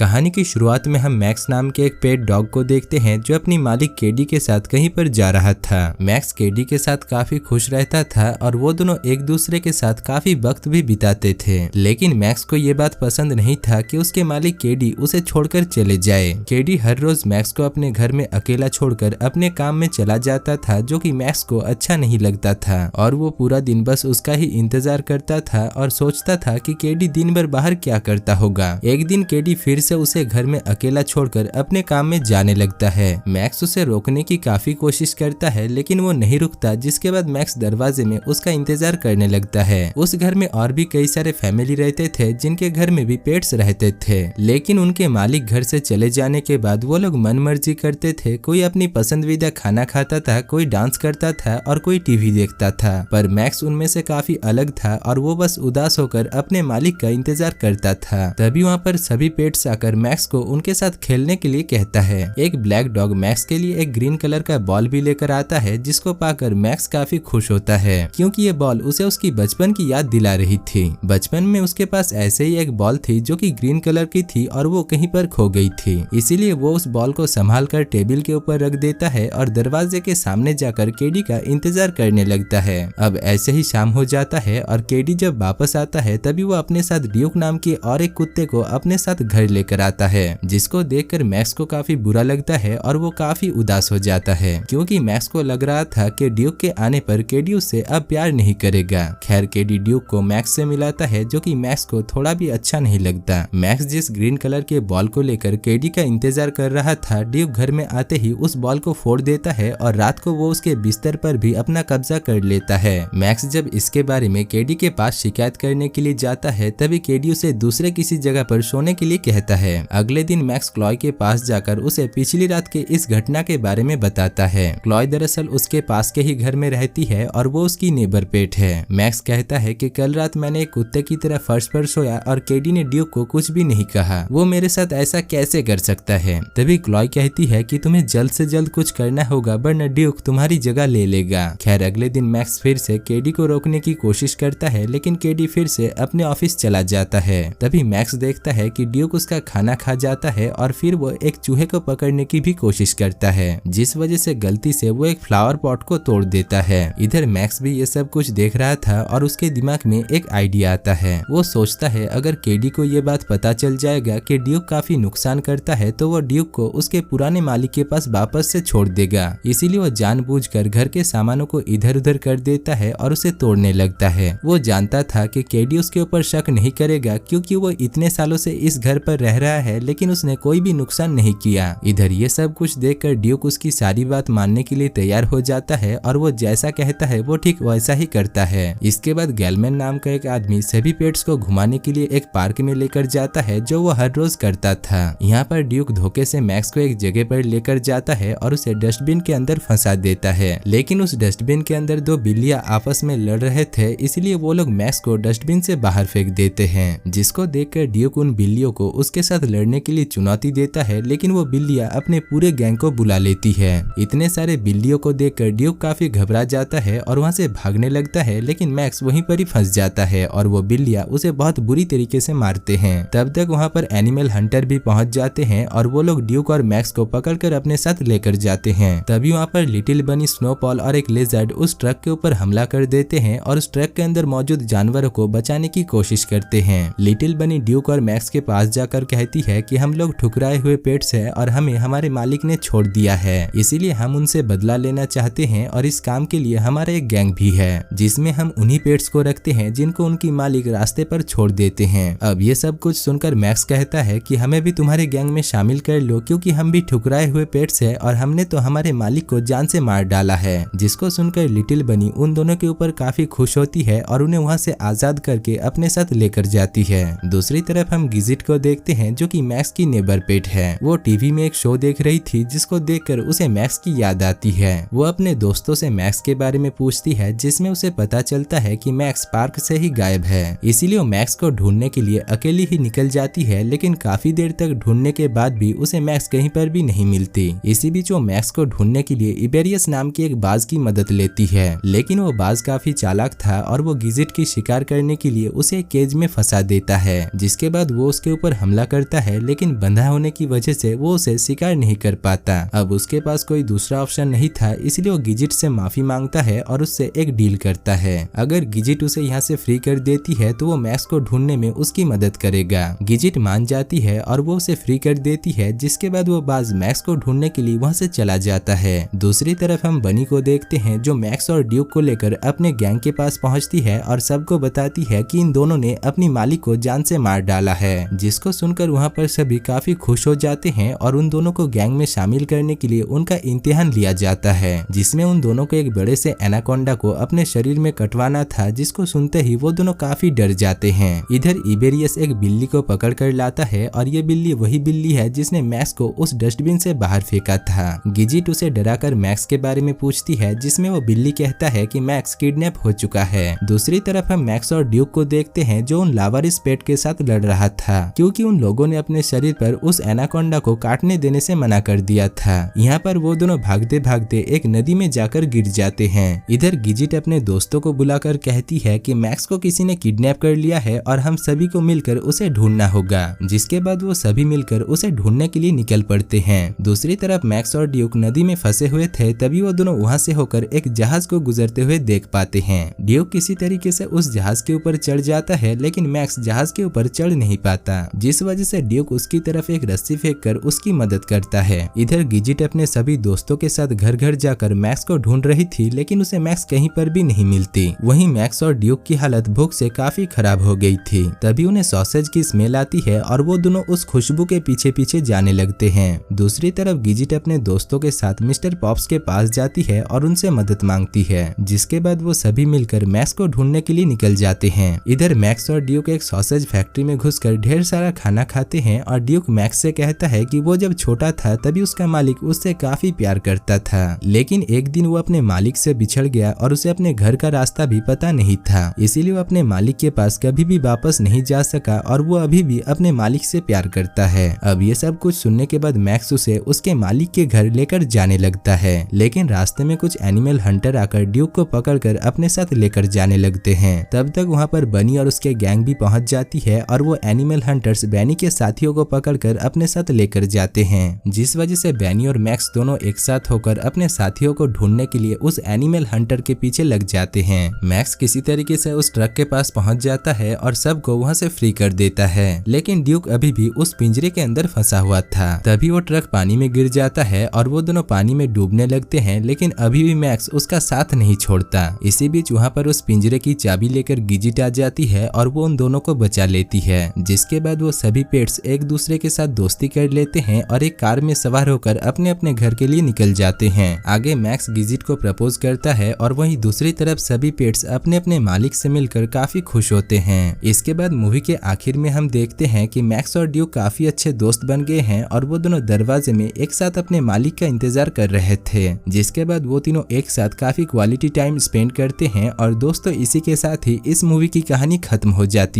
कहानी की शुरुआत में हम मैक्स नाम के एक पेट डॉग को देखते हैं जो अपनी मालिक केडी के साथ कहीं पर जा रहा था। मैक्स केडी के साथ काफी खुश रहता था और वो दोनों एक दूसरे के साथ काफी वक्त भी बिताते थे, लेकिन मैक्स को ये बात पसंद नहीं था कि उसके मालिक केडी उसे छोड़कर चले जाए। केडी हर रोज मैक्स को अपने घर में अकेला छोड़कर अपने काम में चला जाता था, जो कि मैक्स को अच्छा नहीं लगता था और वो पूरा दिन बस उसका ही इंतजार करता था और सोचता था कि केडी दिन भर बाहर क्या करता होगा। एक दिन केडी फिर से उसे घर में अकेला छोड़कर अपने काम में जाने लगता है। मैक्स उसे रोकने की काफी कोशिश करता है, लेकिन वो नहीं रुकता, जिसके बाद मैक्स दरवाजे में उसका इंतजार करने लगता है। उस घर में और भी कई सारे फैमिली रहते थे जिनके घर में भी पेट्स रहते थे, लेकिन उनके मालिक घर से चले जाने के बाद वो लोग मन मर्जी करते थे। कोई अपनी पसंदीदा खाना खाता था, कोई डांस करता था और कोई टीवी देखता था, पर मैक्स उनमें से काफी अलग था और वो बस उदास होकर अपने मालिक का इंतजार करता था। तभी वहाँ पर सभी पेट्स आकर मैक्स को उनके साथ खेलने के लिए कहता है। एक ब्लैक डॉग मैक्स के लिए एक ग्रीन कलर का बॉल भी लेकर आता है, जिसको पाकर मैक्स काफी खुश होता है क्योंकि ये बॉल उसे उसकी बचपन की याद दिला रही थी। बचपन में उसके पास ऐसे ही एक बॉल थी जो कि ग्रीन कलर की थी और वो कहीं पर खो गई थी, इसीलिए वो उस बॉल को संभाल कर टेबल के ऊपर रख देता है और दरवाजे के सामने जाकर केडी का इंतजार करने लगता है। अब ऐसे ही शाम हो जाता है और केडी जब वापस आता है तभी वो अपने साथ ड्यूक नाम के और एक कुत्ते को अपने साथ घर लेकर आता है, जिसको देखकर मैक्स को काफी बुरा लगता है और वो काफी उदास हो जाता है क्योंकि मैक्स को लग रहा था कि ड्यूक के आने पर केडी उससे अब प्यार नहीं करेगा। खैर केडी ड्यूक को मैक्स से मिलाता है, जो कि मैक्स को थोड़ा भी अच्छा नहीं लगता। मैक्स जिस ग्रीन कलर के बॉल को लेकर केडी का इंतजार कर रहा था, ड्यूक घर में आते ही उस बॉल को फोड़ देता है और रात को वो उसके बिस्तर पर भी अपना कब्जा कर लेता है। मैक्स जब इसके बारे में केडी के पास शिकायत करने के लिए जाता है, तभी केडी उसे दूसरे किसी जगह पर सोने के लिए कहता है। अगले दिन मैक्स क्लॉय के पास जाकर उसे पिछली रात के इस घटना के बारे में बताता है। क्लॉय दरअसल उसके पास के ही घर में रहती है और वो उसकी नेबर पेट है। मैक्स कहता है कि कल रात मैंने एक कुत्ते की तरह फर्श पर सोया और केडी ने ड्यूक को कुछ भी नहीं कहा, वो मेरे साथ ऐसा कैसे कर सकता है। तभी क्लॉय कहती है कि तुम्हें जल्द से जल्द कुछ करना होगा वरना ड्यूक तुम्हारी जगह ले लेगा। खैर अगले दिन मैक्स फिर से केडी को रोकने की कोशिश करता है, लेकिन केडी फिर से अपने ऑफिस चला जाता है। तभी मैक्स देखता है कि ड्यूक उसका खाना खा जाता है और फिर वो एक चूहे को पकड़ने की भी कोशिश करता है, जिस वजह से गलती से वो एक फ्लावर पॉट को तोड़ देता है। इधर मैक्स भी ये सब कुछ देख रहा था और उसके दिमाग में एक आइडिया आता है। वो सोचता है अगर केडी को ये बात पता चल जाएगा कि ड्यूक काफी नुकसान करता है तो वो ड्यूक को उसके पुराने मालिक के पास वापस से छोड़ देगा, इसीलिए वो जानबूझकर घर के सामानों को इधर उधर कर देता है और उसे तोड़ने लगता है। वो जानता था कि केडी उसके ऊपर शक नहीं करेगा क्योंकि वो इतने सालों से इस घर पर रह रहा है, लेकिन उसने कोई भी नुकसान नहीं किया। इधर ये सब कुछ देखकर ड्यूक उसकी सारी बात मानने के लिए तैयार हो जाता है और वो जैसा कहता है वो ठीक वैसा ही करता है। इसके बाद गैलमैन नाम का एक आदमी सभी पेट्स को घुमाने के लिए एक पार्क में लेकर जाता है, जो वो हर रोज करता था। यहाँ पर ड्यूक धोखे से मैक्स को एक जगह पर लेकर जाता है और उसे डस्टबिन के अंदर फंसा देता है, लेकिन उस डस्टबिन के अंदर दो बिल्लियां आपस में लड़ रहे थे, इसलिए वो लोग मैक्स को डस्टबिन से बाहर फेंक देते हैं, जिसको देखकर ड्यूक उन बिल्लियों को उसके साथ लड़ने के लिए चुनौती देता है, लेकिन वो बिल्लियां अपने पूरे गैंग को बुला लेती है। इतने सारे बिल्लियों को देखकर ड्यूक काफी घबरा जाता है और वहां से भागने लगता है, लेकिन मैक्स वहीं पर ही फंस जाता है और वो बिल्लियां उसे बहुत बुरी तरीके से मारते हैं। तब तक वहां पर एनिमल हंटर भी पहुंच जाते हैं और वो लोग ड्यूक और मैक्स को पकड़कर अपने साथ लेकर जाते हैं। तभी वहां पर लिटिल बनी, स्नोपॉल और एक लिजर्ड उस ट्रक के ऊपर हमला कर देते हैं और उस ट्रक के अंदर मौजूद जानवरों को बचाने की कोशिश करते हैं। लिटिल बनी ड्यूक और मैक्स के पास जाकर कहती है कि हम लोग ठुकराए हुए पेट्स हैं और हमें हमारे मालिक ने छोड़ दिया है, इसीलिए हम उनसे बदला लेना चाहते हैं और इस काम के लिए हमारा एक गैंग भी है जिसमें हम उन्हीं पेट्स को रखते हैं जिनको उनकी मालिक रास्ते पर छोड़ देते हैं। अब ये सब कुछ सुनकर मैक्स कहता है कि हमें भी तुम्हारे गैंग में शामिल कर लो क्योंकि हम भी ठुकराए हुए पेट्स हैं और हमने तो हमारे मालिक को जान से मार डाला है। जिसको सुनकर लिटिल बनी उन दोनों के ऊपर काफी खुश होती है और उन्हें वहाँ से आजाद करके अपने साथ लेकर जाती है। दूसरी तरफ हम गिजिट को देखते हैं, जो कि मैक्स की नेबर पेट है। वो टीवी में एक शो देख रही थी, जिसको देखकर उसे मैक्स की याद आती है। वो अपने दोस्तों से मैक्स के बारे में पूछती है, जिसमें उसे पता चलता है कि मैक्स पार्क से ही गायब है, इसीलिए वो मैक्स को ढूंढने के लिए अकेली ही निकल जाती है, लेकिन काफी देर तक ढूंढने के बाद भी उसे मैक्स कहीं पर भी नहीं मिलती। इसी बीच वो मैक्स को ढूंढने के लिए इबेरियस नाम की एक बाज की मदद लेती है, लेकिन वो बाज काफी चालाक था और वो गिजिट की शिकार करने के लिए उसे एक केज में फंसा देता है, जिसके बाद वो उसके ऊपर हमला करता है, लेकिन बंधा होने की वजह से वो उसे शिकार नहीं कर पाता। अब उसके पास कोई दूसरा ऑप्शन नहीं था, इसलिए वो गिजिट से माफी मांगता है और उससे एक डील करता है। अगर गिजिट उसे यहाँ से फ्री कर देती है तो वो मैक्स को ढूंढने में उसकी मदद करेगा। गिजिट मान जाती है और वो उसे फ्री कर देती है, जिसके बाद वो बाज मैक्स को ढूंढने के लिए वहाँ से चला जाता है। दूसरी तरफ हम बनी को देखते हैं जो मैक्स और ड्यूक को लेकर अपने गैंग के पास पहुंचती है और सबको बताती है कि इन दोनों ने अपनी मालिक को जान से मार डाला है, जिसको सुनकर वहाँ पर सभी काफी खुश हो जाते हैं और उन दोनों को गैंग में शामिल करने के लिए उनका इम्तिहान लिया जाता है, जिसमें उन दोनों को एक बड़े से एनाकोंडा को अपने शरीर में कटवाना था, जिसको सुनते ही वो दोनों काफी डर जाते हैं। इधर इबेरियस एक बिल्ली को पकड़ कर लाता है और ये बिल्ली वही बिल्ली है जिसने मैक्स को उस डस्टबिन से बाहर फेंका था। गिजिट उसे डराकर मैक्स के बारे में पूछती है, जिसमें वो बिल्ली कहता है कि मैक्स किडनैप हो चुका है। दूसरी तरफ हम मैक्स और ड्यूक को देखते हैं जो उन लावारिस पेट के साथ लड़ रहा था, क्योंकि उन लोगों ने अपने शरीर पर उस एनाकोंडा को काटने देने से मना कर दिया था। यहाँ पर वो दोनों भागते भागते एक नदी में जाकर गिर जाते हैं। इधर गिजिट अपने दोस्तों को बुलाकर कहती है कि मैक्स को किसी ने किडनैप कर लिया है और हम सभी को मिलकर उसे ढूंढना होगा, जिसके बाद वो सभी मिलकर उसे ढूंढने के लिए निकल पड़ते हैं। दूसरी तरफ मैक्स और ड्यूक नदी में फंसे हुए थे, तभी वो दोनों वहाँ से होकर एक जहाज को गुजरते हुए देख पाते हैं। ड्यूक किसी तरीके से उस जहाज के ऊपर चढ़ जाता है, लेकिन मैक्स जहाज के ऊपर चढ़ नहीं पाता, जिस वजह से ड्यूक उसकी तरफ एक रस्सी फेंककर उसकी मदद करता है। इधर गिजिट अपने सभी दोस्तों के साथ घर घर जाकर मैक्स को ढूंढ रही थी, लेकिन उसे मैक्स कहीं पर भी नहीं मिलती। वहीं मैक्स और ड्यूक की हालत भूख से काफी खराब हो गई थी। तभी उन्हें सॉसेज की स्मेल आती है और वो दोनों उस खुशबू के पीछे पीछे जाने लगते हैं। दूसरी तरफ गिजिट अपने दोस्तों के साथ मिस्टर पॉप्स के पास जाती है और उनसे मदद मांगती है, जिसके बाद वो सभी मिलकर मैक्स को ढूंढने के लिए निकल जाते हैं। इधर मैक्स और ड्यूक एक सॉसेज फैक्ट्री में घुसकर ढेर सारा खाना खाते हैं और ड्यूक मैक्स से कहता है कि वो जब छोटा था तभी उसका मालिक उससे काफी प्यार करता था, लेकिन एक दिन वो अपने मालिक से बिछड़ गया और उसे अपने घर का रास्ता भी पता नहीं था, इसीलिए वो अपने मालिक के पास कभी भी वापस नहीं जा सका और वो अभी भी अपने मालिक से प्यार करता है। अब ये सब कुछ सुनने के बाद मैक्स उसे उसके मालिक के घर लेकर जाने लगता है, लेकिन रास्ते में कुछ एनिमल हंटर आकर ड्यूक को पकड़कर अपने साथ लेकर जाने लगते हैं। तब तक वहाँ पर बनी और उसके गैंग भी पहुंच जाती है और वो एनिमल हंटर्स बैनी के साथियों को पकड़कर अपने साथ लेकर जाते हैं, जिस वजह से बैनी और मैक्स दोनों एक साथ होकर अपने साथियों को ढूंढने के लिए उस एनिमल हंटर के पीछे लग जाते हैं। मैक्स किसी तरीके से उस ट्रक के पास पहुंच जाता है और सबको वहां से फ्री कर देता है, लेकिन ड्यूक अभी भी उस पिंजरे के अंदर फंसा हुआ था। तभी वो ट्रक पानी में गिर जाता है और वो दोनों पानी में डूबने लगते हैं, लेकिन अभी भी मैक्स उसका साथ नहीं छोड़ता। इसी बीच वहाँ पर उस पिंजरे की चाबी लेकर गिजिट आ जाती है और वो उन दोनों को बचा लेती है, जिसके बाद वो सभी पेट्स एक दूसरे के साथ दोस्ती कर लेते हैं और एक कार में सवार होकर अपने अपने घर के लिए निकल जाते हैं। आगे मैक्स गिजिट को प्रपोज करता है और वहीं दूसरी तरफ सभी पेट्स अपने अपने मालिक से मिलकर काफी खुश होते हैं। इसके बाद मूवी के आखिर में हम देखते हैं कि मैक्स और ड्यूक काफी अच्छे दोस्त बन गए हैं और वो दोनों दरवाजे में एक साथ अपने मालिक का इंतजार कर रहे थे, जिसके बाद वो तीनों एक साथ काफी क्वालिटी टाइम स्पेंड करते हैं। और दोस्तों इसी के साथ ही इस मूवी की कहानी खत्म हो जाती है।